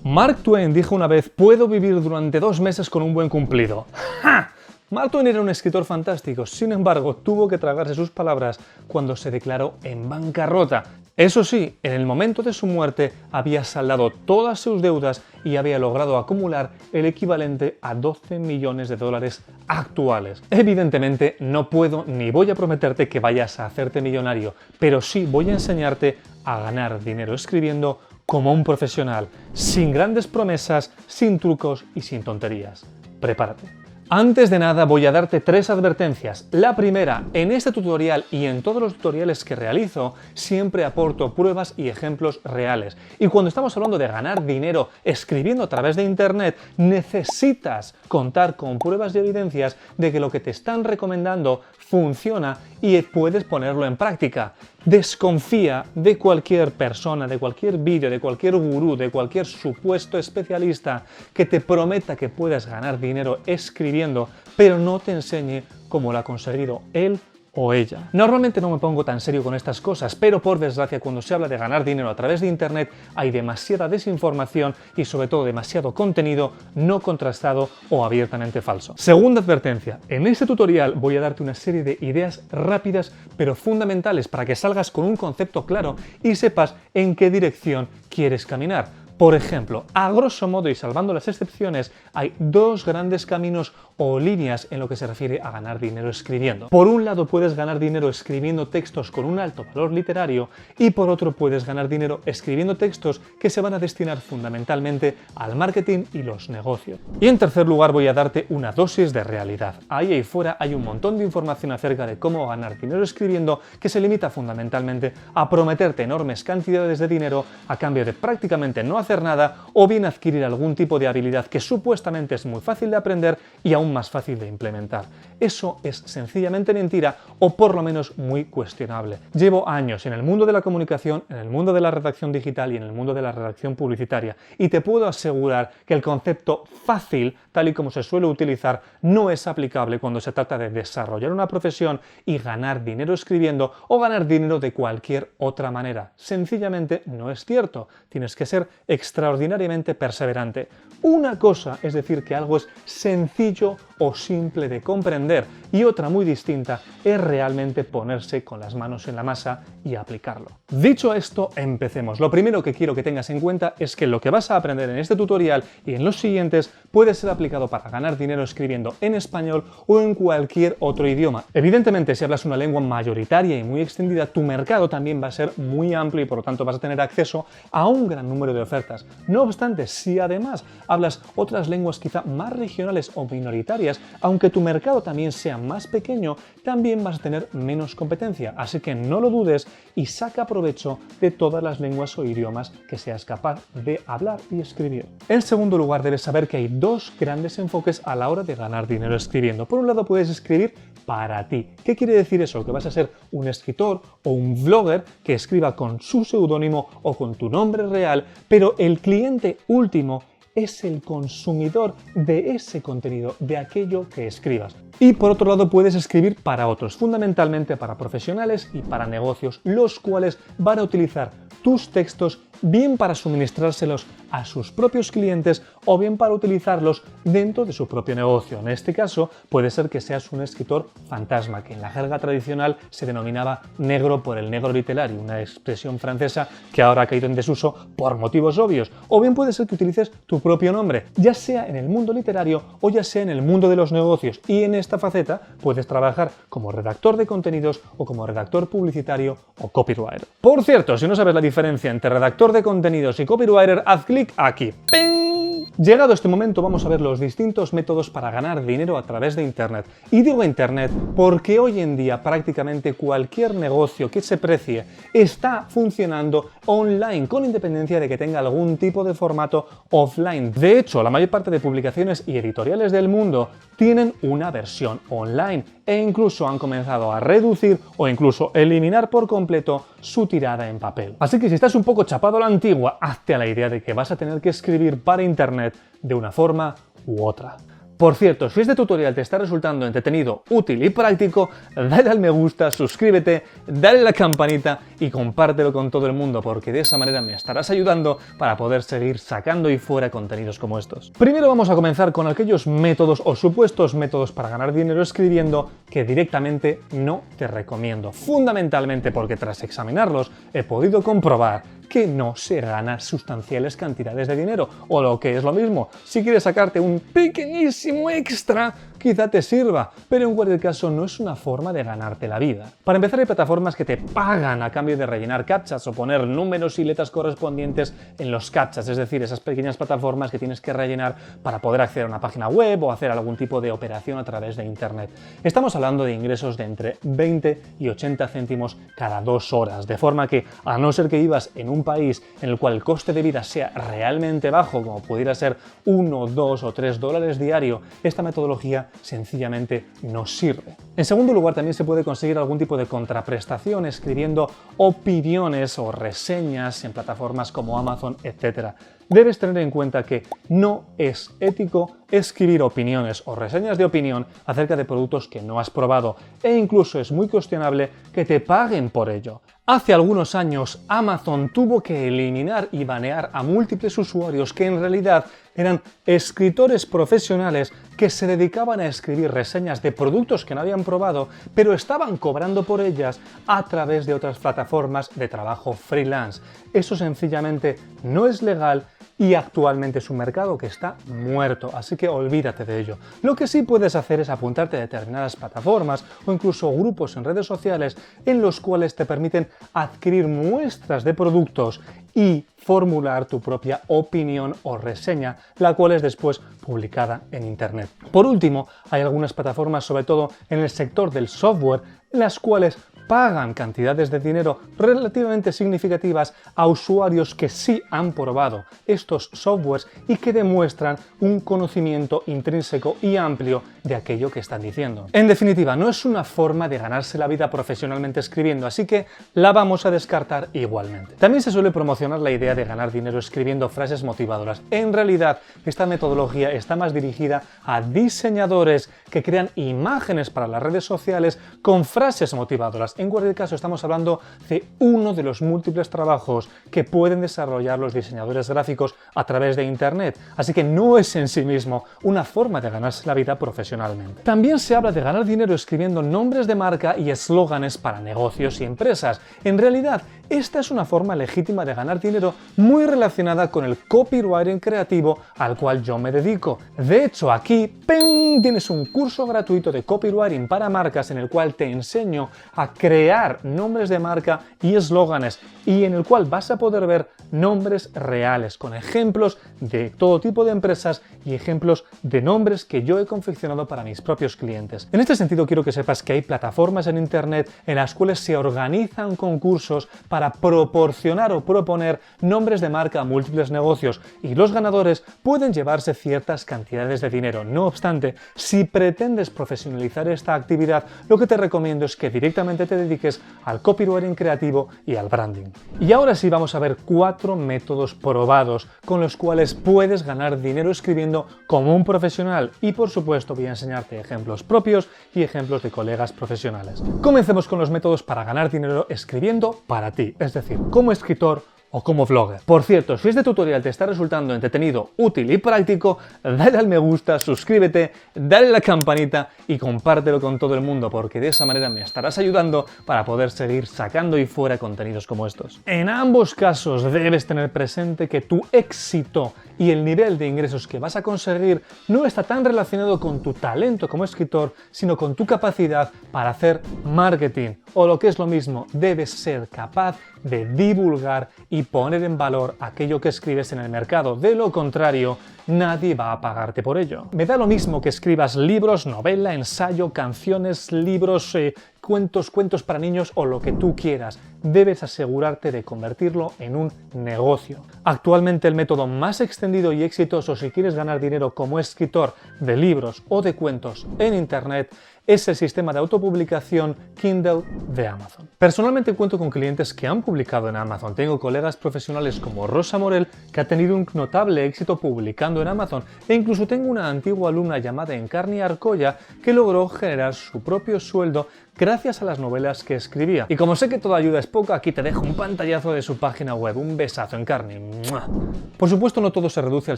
Mark Twain dijo una vez: puedo vivir durante 2 meses con un buen cumplido. ¡Ja! Mark Twain era un escritor fantástico, sin embargo, tuvo que tragarse sus palabras cuando se declaró en bancarrota. Eso sí, en el momento de su muerte había saldado todas sus deudas y había logrado acumular el equivalente a 12 millones de dólares actuales. Evidentemente, no puedo ni voy a prometerte que vayas a hacerte millonario, pero sí voy a enseñarte a ganar dinero escribiendo como un profesional, sin grandes promesas, sin trucos y sin tonterías. Prepárate. Antes de nada voy a darte 3 advertencias. La primera, en este tutorial y en todos los tutoriales que realizo, siempre aporto pruebas y ejemplos reales. Y cuando estamos hablando de ganar dinero escribiendo a través de Internet, necesitas contar con pruebas y evidencias de que lo que te están recomendando funciona y puedes ponerlo en práctica. Desconfía de cualquier persona, de cualquier vídeo, de cualquier gurú, de cualquier supuesto especialista que te prometa que puedas ganar dinero escribiendo, pero no te enseñe cómo lo ha conseguido él o ella. Normalmente no me pongo tan serio con estas cosas, pero por desgracia cuando se habla de ganar dinero a través de Internet hay demasiada desinformación y sobre todo demasiado contenido no contrastado o abiertamente falso. Segunda advertencia, en este tutorial voy a darte una serie de ideas rápidas pero fundamentales para que salgas con un concepto claro y sepas en qué dirección quieres caminar. Por ejemplo, a grosso modo y salvando las excepciones, hay 2 grandes caminos o líneas en lo que se refiere a ganar dinero escribiendo. Por un lado puedes ganar dinero escribiendo textos con un alto valor literario y por otro puedes ganar dinero escribiendo textos que se van a destinar fundamentalmente al marketing y los negocios. Y en tercer lugar voy a darte una dosis de realidad. Ahí fuera hay un montón de información acerca de cómo ganar dinero escribiendo que se limita fundamentalmente a prometerte enormes cantidades de dinero a cambio de prácticamente no hacer nada o bien adquirir algún tipo de habilidad que supuestamente es muy fácil de aprender y aún más fácil de implementar. Eso es sencillamente mentira o por lo menos muy cuestionable. Llevo años en el mundo de la comunicación, en el mundo de la redacción digital y en el mundo de la redacción publicitaria y te puedo asegurar que el concepto fácil, tal y como se suele utilizar, no es aplicable cuando se trata de desarrollar una profesión y ganar dinero escribiendo o ganar dinero de cualquier otra manera. Sencillamente no es cierto. Tienes que ser extraordinariamente perseverante. Una cosa es decir que algo es sencillo o simple de comprender y otra muy distinta es realmente ponerse con las manos en la masa y aplicarlo. Dicho esto, empecemos. Lo primero que quiero que tengas en cuenta es que lo que vas a aprender en este tutorial y en los siguientes puede ser aplicado para ganar dinero escribiendo en español o en cualquier otro idioma. Evidentemente, si hablas una lengua mayoritaria y muy extendida, tu mercado también va a ser muy amplio y por lo tanto vas a tener acceso a un gran número de ofertas. No obstante, si además hablas otras lenguas quizá más regionales o minoritarias, aunque tu mercado también sea más pequeño, también vas a tener menos competencia. Así que no lo dudes y saca provecho de todas las lenguas o idiomas que seas capaz de hablar y escribir. En segundo lugar, debes saber que hay 2 grandes enfoques a la hora de ganar dinero escribiendo. Por un lado, puedes escribir para ti. ¿Qué quiere decir eso? Que vas a ser un escritor o un blogger que escriba con su seudónimo o con tu nombre real, pero el cliente último es el consumidor de ese contenido, de aquello que escribas. Y por otro lado puedes escribir para otros, fundamentalmente para profesionales y para negocios, los cuales van a utilizar tus textos bien para suministrárselos a sus propios clientes o bien para utilizarlos dentro de su propio negocio. En este caso puede ser que seas un escritor fantasma, que en la jerga tradicional se denominaba negro por el negro literario, una expresión francesa que ahora ha caído en desuso por motivos obvios. O bien puede ser que utilices tu propio nombre, ya sea en el mundo literario o ya sea en el mundo de los negocios, y en esta faceta puedes trabajar como redactor de contenidos o como redactor publicitario o copywriter. Por cierto, si no sabes la diferencia entre redactor de contenidos y copywriter, haz clic aquí. ¡Ping! Llegado este momento vamos a ver los distintos métodos para ganar dinero a través de Internet. Y digo Internet porque hoy en día prácticamente cualquier negocio que se precie está funcionando online, con independencia de que tenga algún tipo de formato offline. De hecho, la mayor parte de publicaciones y editoriales del mundo tienen una versión online e incluso han comenzado a reducir o incluso eliminar por completo su tirada en papel. Así que si estás un poco chapado a la antigua, hazte a la idea de que vas a tener que escribir para Internet de una forma u otra. Por cierto, si este tutorial te está resultando entretenido, útil y práctico, dale al me gusta, suscríbete, dale a la campanita y compártelo con todo el mundo, porque de esa manera me estarás ayudando para poder seguir sacando ahí fuera contenidos como estos. Primero vamos a comenzar con aquellos métodos o supuestos métodos para ganar dinero escribiendo que directamente no te recomiendo. Fundamentalmente porque tras examinarlos he podido comprobar que no se gana sustanciales cantidades de dinero, o lo que es lo mismo, si quieres sacarte un pequeñísimo extra, quizá te sirva, pero en cualquier caso no es una forma de ganarte la vida. Para empezar, hay plataformas que te pagan a cambio de rellenar captchas o poner números y letras correspondientes en los captchas, es decir, esas pequeñas plataformas que tienes que rellenar para poder acceder a una página web o hacer algún tipo de operación a través de internet. Estamos hablando de ingresos de entre 20 y 80 céntimos cada 2 horas, de forma que, a no ser que vivas en un país en el cual el coste de vida sea realmente bajo, como pudiera ser 1, 2 o 3 dólares diario, esta metodología sencillamente no sirve. En segundo lugar, también se puede conseguir algún tipo de contraprestación escribiendo opiniones o reseñas en plataformas como Amazon, etc. Debes tener en cuenta que no es ético escribir opiniones o reseñas de opinión acerca de productos que no has probado, e incluso es muy cuestionable que te paguen por ello. Hace algunos años Amazon tuvo que eliminar y banear a múltiples usuarios que en realidad eran escritores profesionales que se dedicaban a escribir reseñas de productos que no habían probado, pero estaban cobrando por ellas a través de otras plataformas de trabajo freelance. Eso sencillamente no es legal y actualmente es un mercado que está muerto, así que olvídate de ello. Lo que sí puedes hacer es apuntarte a determinadas plataformas o incluso grupos en redes sociales en los cuales te permiten adquirir muestras de productos y formular tu propia opinión o reseña, la cual es después publicada en Internet. Por último, hay algunas plataformas, sobre todo en el sector del software, las cuales pagan cantidades de dinero relativamente significativas a usuarios que sí han probado estos softwares y que demuestran un conocimiento intrínseco y amplio de aquello que están diciendo. En definitiva, no es una forma de ganarse la vida profesionalmente escribiendo, así que la vamos a descartar igualmente. También se suele promocionar la idea de ganar dinero escribiendo frases motivadoras. En realidad, esta metodología está más dirigida a diseñadores que crean imágenes para las redes sociales con frases motivadoras. En cualquier caso, estamos hablando de uno de los múltiples trabajos que pueden desarrollar los diseñadores gráficos a través de Internet, así que no es en sí mismo una forma de ganarse la vida profesionalmente. También se habla de ganar dinero escribiendo nombres de marca y eslóganes para negocios y empresas. En realidad, esta es una forma legítima de ganar dinero muy relacionada con el copywriting creativo al cual yo me dedico. De hecho, aquí ¡ping!, tienes un curso gratuito de copywriting para marcas en el cual te enseño a crear nombres de marca y eslóganes y en el cual vas a poder ver nombres reales con ejemplos de todo tipo de empresas y ejemplos de nombres que yo he confeccionado para mis propios clientes. En este sentido, quiero que sepas que hay plataformas en Internet en las cuales se organizan concursos para proporcionar o proponer nombres de marca a múltiples negocios y los ganadores pueden llevarse ciertas cantidades de dinero. No obstante, si pretendes profesionalizar esta actividad, lo que te recomiendo es que directamente te dediques al copywriting creativo y al branding. Y ahora sí vamos a ver 4 métodos probados con los cuales puedes ganar dinero escribiendo como un profesional y por supuesto voy a enseñarte ejemplos propios y ejemplos de colegas profesionales. Comencemos con los métodos para ganar dinero escribiendo para ti, es decir, como escritor o como vlogger. Por cierto, si este tutorial te está resultando entretenido, útil y práctico, dale al me gusta, suscríbete, dale a la campanita y compártelo con todo el mundo, porque de esa manera me estarás ayudando para poder seguir sacando ahí fuera contenidos como estos. En ambos casos debes tener presente que tu éxito y el nivel de ingresos que vas a conseguir no está tan relacionado con tu talento como escritor, sino con tu capacidad para hacer marketing, o lo que es lo mismo, debes ser capaz de divulgar y poner en valor aquello que escribes en el mercado. De lo contrario, nadie va a pagarte por ello. Me da lo mismo que escribas libros, novela, ensayo, canciones, libros, cuentos para niños o lo que tú quieras. Debes asegurarte de convertirlo en un negocio. Actualmente el método más extendido y exitoso si quieres ganar dinero como escritor de libros o de cuentos en Internet es el sistema de autopublicación Kindle de Amazon. Personalmente cuento con clientes que han publicado en Amazon. Tengo colegas profesionales como Rosa Morel, que ha tenido un notable éxito publicando publicando en Amazon, e incluso tengo una antigua alumna llamada Encarni Arcolla que logró generar su propio sueldo gracias a las novelas que escribía. Y como sé que toda ayuda es poca, aquí te dejo un pantallazo de su página web. Un besazo, Encarni. ¡Mua! Por supuesto, no todo se reduce al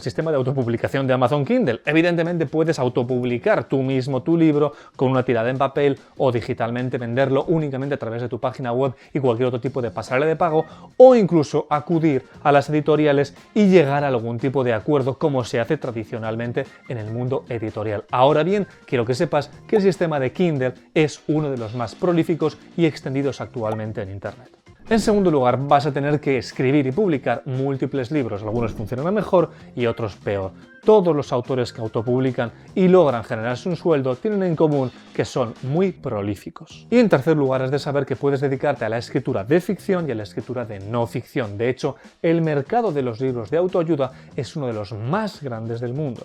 sistema de autopublicación de Amazon Kindle. Evidentemente puedes autopublicar tú mismo tu libro con una tirada en papel o digitalmente venderlo únicamente a través de tu página web y cualquier otro tipo de pasarela de pago, o incluso acudir a las editoriales y llegar a algún tipo de acuerdo como se hace tradicionalmente en el mundo editorial. Ahora bien, quiero que sepas que el sistema de Kindle es uno de los más prolíficos y extendidos actualmente en Internet. En segundo lugar, vas a tener que escribir y publicar múltiples libros. Algunos funcionan mejor y otros peor. Todos los autores que autopublican y logran generarse un sueldo tienen en común que son muy prolíficos. Y en tercer lugar, has de saber que puedes dedicarte a la escritura de ficción y a la escritura de no ficción. De hecho, el mercado de los libros de autoayuda es uno de los más grandes del mundo.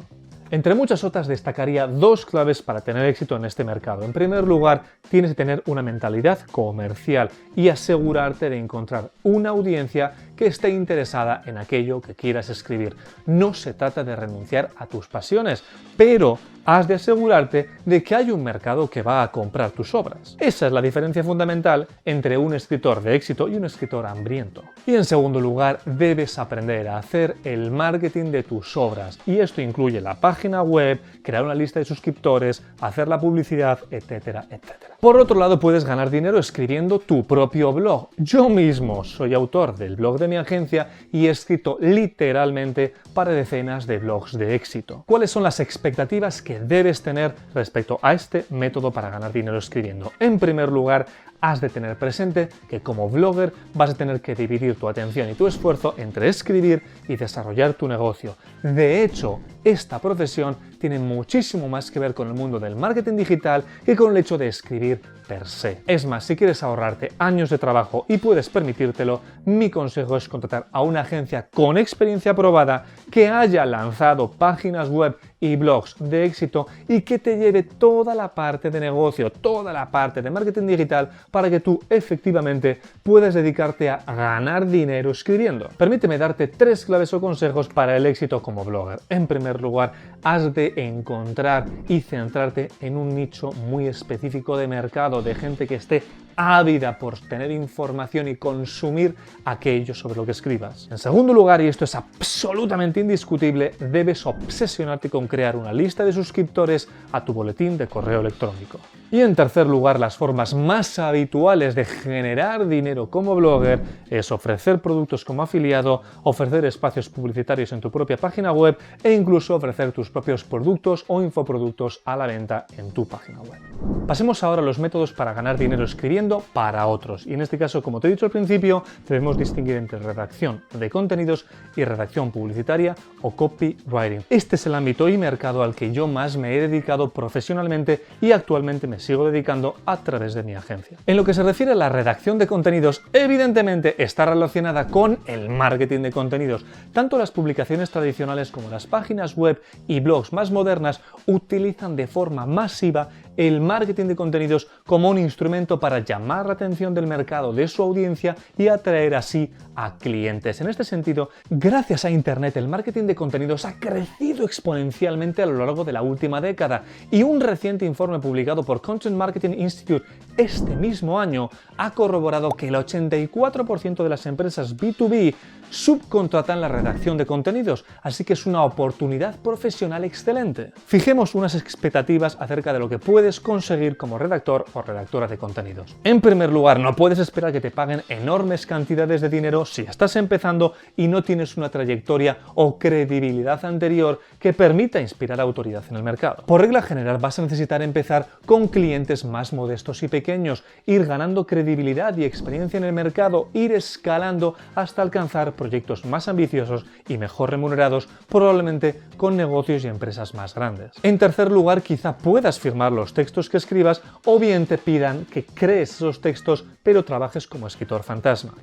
Entre muchas otras destacaría dos claves para tener éxito en este mercado. En primer lugar, tienes que tener una mentalidad comercial y asegurarte de encontrar una audiencia que esté interesada en aquello que quieras escribir. No se trata de renunciar a tus pasiones, pero has de asegurarte de que hay un mercado que va a comprar tus obras. Esa es la diferencia fundamental entre un escritor de éxito y un escritor hambriento. Y en segundo lugar, debes aprender a hacer el marketing de tus obras. Y esto incluye la página web, crear una lista de suscriptores, hacer la publicidad, etcétera, etcétera. Por otro lado, puedes ganar dinero escribiendo tu propio blog. Yo mismo soy autor del blog de mi agencia y he escrito literalmente para decenas de blogs de éxito. ¿Cuáles son las expectativas que debes tener respecto a este método para ganar dinero escribiendo? En primer lugar, has de tener presente que como blogger vas a tener que dividir tu atención y tu esfuerzo entre escribir y desarrollar tu negocio. De hecho, esta profesión tiene muchísimo más que ver con el mundo del marketing digital que con el hecho de escribir per se. Es más, si quieres ahorrarte años de trabajo y puedes permitírtelo, mi consejo es contratar a una agencia con experiencia probada que haya lanzado páginas web y blogs de éxito y que te lleve toda la parte de negocio, toda la parte de marketing digital para que tú efectivamente puedas dedicarte a ganar dinero escribiendo. Permíteme darte 3 claves o consejos para el éxito como blogger. En primer lugar, has de encontrar y centrarte en un nicho muy específico de mercado, de gente que esté ávida por tener información y consumir aquello sobre lo que escribas. En segundo lugar, y esto es absolutamente indiscutible, debes obsesionarte con crear una lista de suscriptores a tu boletín de correo electrónico. Y en tercer lugar, las formas más habituales de generar dinero como blogger es ofrecer productos como afiliado, ofrecer espacios publicitarios en tu propia página web e incluso ofrecer tus propios productos o infoproductos a la venta en tu página web. Pasemos ahora a los métodos para ganar dinero escribiendo para otros. Y en este caso, como te he dicho al principio, debemos distinguir entre redacción de contenidos y redacción publicitaria o copywriting. Este es el ámbito y mercado al que yo más me he dedicado profesionalmente y actualmente me sigo dedicando a través de mi agencia. En lo que se refiere a la redacción de contenidos, evidentemente está relacionada con el marketing de contenidos. Tanto las publicaciones tradicionales como las páginas web y blogs más modernas utilizan de forma masiva el marketing de contenidos como un instrumento para llamar la atención del mercado, de su audiencia y atraer así a clientes. En este sentido, gracias a Internet, el marketing de contenidos ha crecido exponencialmente a lo largo de la última década y un reciente informe publicado por Content Marketing Institute este mismo año ha corroborado que el 84% de las empresas B2B subcontratan la redacción de contenidos, así que es una oportunidad profesional excelente. Fijemos unas expectativas acerca de lo que puedes conseguir como redactor o redactora de contenidos. En primer lugar, no puedes esperar que te paguen enormes cantidades de dinero si estás empezando y no tienes una trayectoria o credibilidad anterior que permita inspirar autoridad en el mercado. Por regla general, vas a necesitar empezar con clientes más modestos y pequeños, ir ganando credibilidad y experiencia en el mercado, ir escalando hasta alcanzar proyectos más ambiciosos y mejor remunerados, probablemente con negocios y empresas más grandes. En tercer lugar, quizá puedas firmar los textos que escribas o bien te pidan que crees esos textos pero trabajes como escritor fantasma.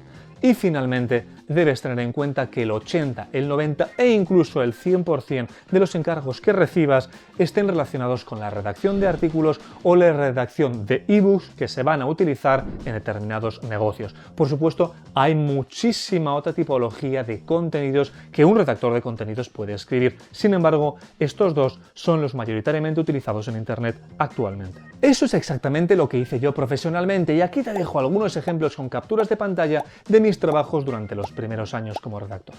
Y finalmente, debes tener en cuenta que el 80, el 90 e incluso el 100% de los encargos que recibas estén relacionados con la redacción de artículos o la redacción de ebooks que se van a utilizar en determinados negocios. Por supuesto, hay muchísima otra tipología de contenidos que un redactor de contenidos puede escribir. Sin embargo, estos dos son los mayoritariamente utilizados en Internet actualmente. Eso es exactamente lo que hice yo profesionalmente y aquí te dejo algunos ejemplos con capturas de pantalla de mis trabajos durante los primeros años como redactor.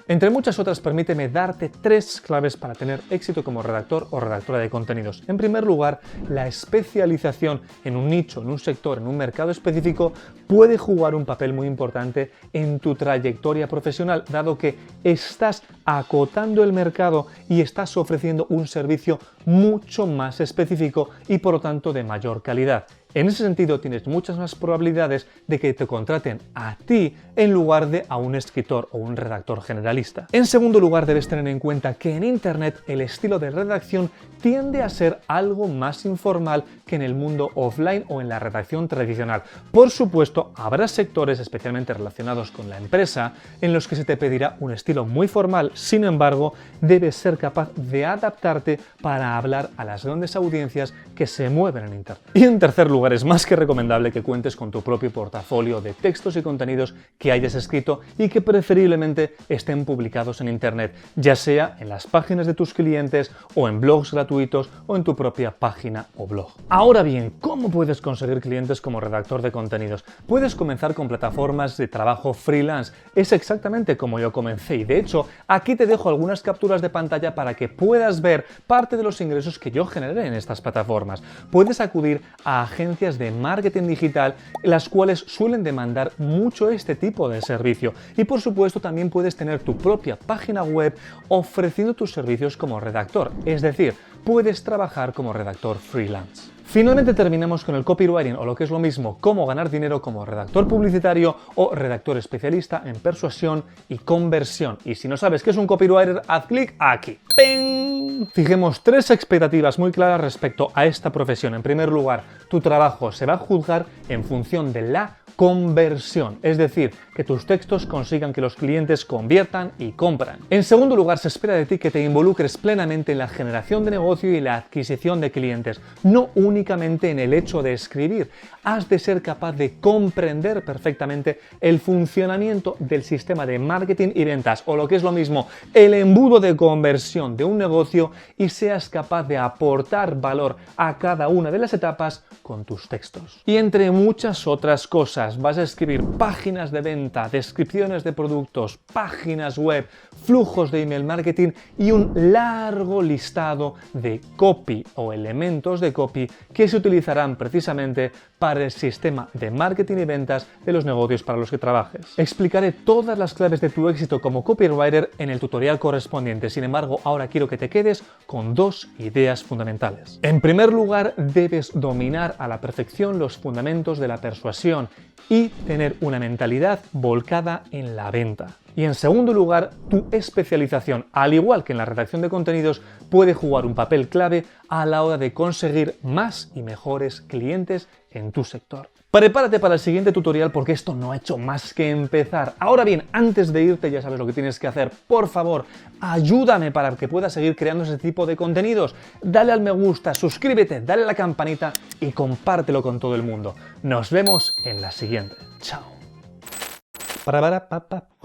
Entre muchas otras, permíteme darte 3 claves para tener éxito como redactor o redactora de contenidos. En primer lugar, la especialización en un nicho, en un sector, en un mercado específico puede jugar un papel muy importante en tu trayectoria profesional, dado que estás acotando el mercado y estás ofreciendo un servicio mucho más específico y por lo tanto de mayor calidad. En ese sentido, tienes muchas más probabilidades de que te contraten a ti en lugar de a un escritor o un redactor generalista. En segundo lugar, debes tener en cuenta que en Internet el estilo de redacción tiende a ser algo más informal que en el mundo offline o en la redacción tradicional. Por supuesto, habrá sectores especialmente relacionados con la empresa en los que se te pedirá un estilo muy formal. Sin embargo, debes ser capaz de adaptarte para hablar a las grandes audiencias que se mueven en Internet. Y en tercer lugar, es más que recomendable que cuentes con tu propio portafolio de textos y contenidos que hayas escrito y que preferiblemente estén publicados en Internet, ya sea en las páginas de tus clientes o en blogs gratuitos o en tu propia página o blog. Ahora bien, ¿cómo puedes conseguir clientes como redactor de contenidos? Puedes comenzar con plataformas de trabajo freelance. Es exactamente como yo comencé y de hecho aquí te dejo algunas capturas de pantalla para que puedas ver parte de los ingresos que yo generé en estas plataformas. Puedes acudir a agencias de marketing digital, las cuales suelen demandar mucho este tipo de servicio. Y por supuesto también puedes tener tu propia página web ofreciendo tus servicios como redactor, es decir, puedes trabajar como redactor freelance. Finalmente terminamos con el copywriting, o lo que es lo mismo, cómo ganar dinero como redactor publicitario o redactor especialista en persuasión y conversión. Y si no sabes qué es un copywriter, haz clic aquí. ¡Ping! Fijemos 3 expectativas muy claras respecto a esta profesión. En primer lugar, tu trabajo se va a juzgar en función de la conversión, es decir, que tus textos consigan que los clientes conviertan y compran. En segundo lugar, se espera de ti que te involucres plenamente en la generación de negocio y la adquisición de clientes, no únicamente en el hecho de escribir. Has de ser capaz de comprender perfectamente el funcionamiento del sistema de marketing y ventas, o lo que es lo mismo, el embudo de conversión de un negocio y seas capaz de aportar valor a cada una de las etapas con tus textos. Y entre muchas otras cosas, vas a escribir páginas de venta, descripciones de productos, páginas web, flujos de email marketing y un largo listado de copy o elementos de copy que se utilizarán precisamente para el sistema de marketing y ventas de los negocios para los que trabajes. Explicaré todas las claves de tu éxito como copywriter en el tutorial correspondiente. Sin embargo, ahora quiero que te quedes con 2 ideas fundamentales. En primer lugar, debes dominar a la perfección los fundamentos de la persuasión y tener una mentalidad volcada en la venta. Y en segundo lugar, tu especialización, al igual que en la redacción de contenidos, puede jugar un papel clave a la hora de conseguir más y mejores clientes en tu sector. Prepárate para el siguiente tutorial porque esto no ha hecho más que empezar. Ahora bien, antes de irte ya sabes lo que tienes que hacer. Por favor, ayúdame para que puedas seguir creando ese tipo de contenidos. Dale al me gusta, suscríbete, dale a la campanita y compártelo con todo el mundo. Nos vemos en la siguiente. Chao.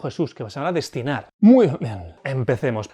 Jesús, que vas a destinar. Muy bien. Empecemos.